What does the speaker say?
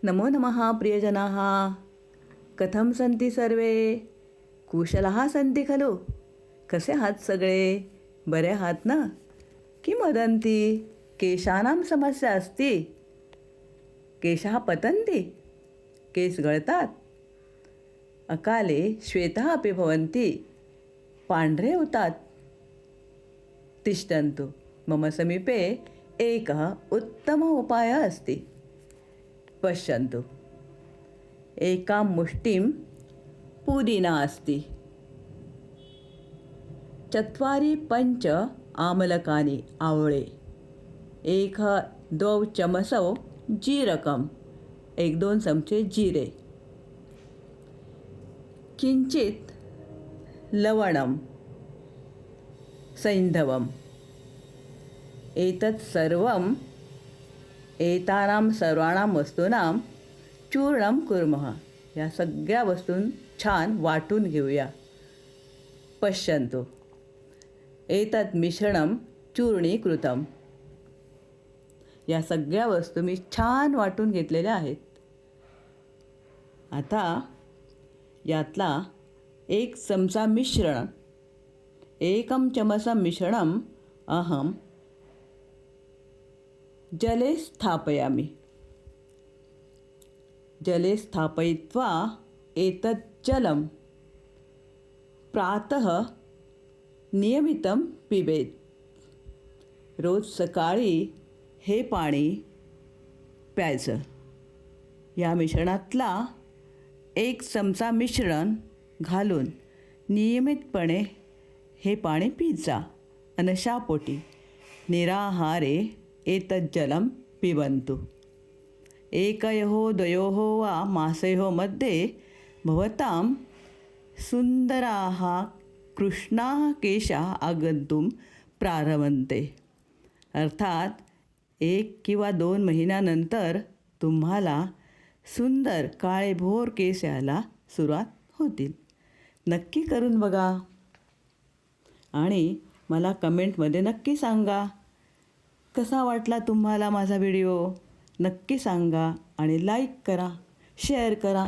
नमो नमः प्रियजनाः। कथं सन्ति सर्वे? कुशलः सन्ति खलु? कसे आहात सगळे? बरे आहात ना? किं वदन्ति? केशानां समस्या अस्ति? केशः पतन्ति? केस गळतात? अकाले श्वेतः अपि भवन्ति? पांढरे होतात? तिष्ठन्तु, मम समीपे एकः उत्तमः उपायः अस्ति। पश्यन्तु, एकां मुष्टिं पुदीना अस्ति, 4-5 आमलकानि आवळे, 1-2 चमसौ जीरकं, 1-2 चमचे जिरे, किंचित लवणं, सैंधवम्, एतत् सर्वं एतानां सर्वाणां वस्तूनां चूर्णं कुर्मः। या सगळ्या वस्तूं छान वाटून घेऊया। पश्यन्तु, एतत् मिश्रणं चूर्णीकृतं। या सगळ्या वस्तू मी छान वाटून घेतलेल्या आहेत। आता यातला 1 चमचा मिश्रण, 1 चमसं मिश्रणम् अहं जले स्थापयामि। जले स्थापयित्वा एतत् जलं प्रातः नियमितं पिबेत्। रोज सकाळी हे पाणी प्यायचं। या मिश्रणातला 1 चमचा मिश्रण घालून नियमितपणे हे पाणी पिजा। अनशापोटी निराहारे एतत् जलं पिबन्तु। 1-2 वा मासयोः मध्ये भवतां सुन्दराः कृष्णाः केशाः आगन्तुं प्रारभन्ते। अर्थात 1 किंवा 2 महिन्यानंतर तुम्हाला सुंदर काळेभोर केस यायला सुरुवात होतील। नक्की करून बघा आणि मला कमेंटमध्ये नक्की सांगा कसा वाटला तुम्हाला माझा व्हिडिओ। नक्की सांगा आणि लाईक करा, शेअर करा।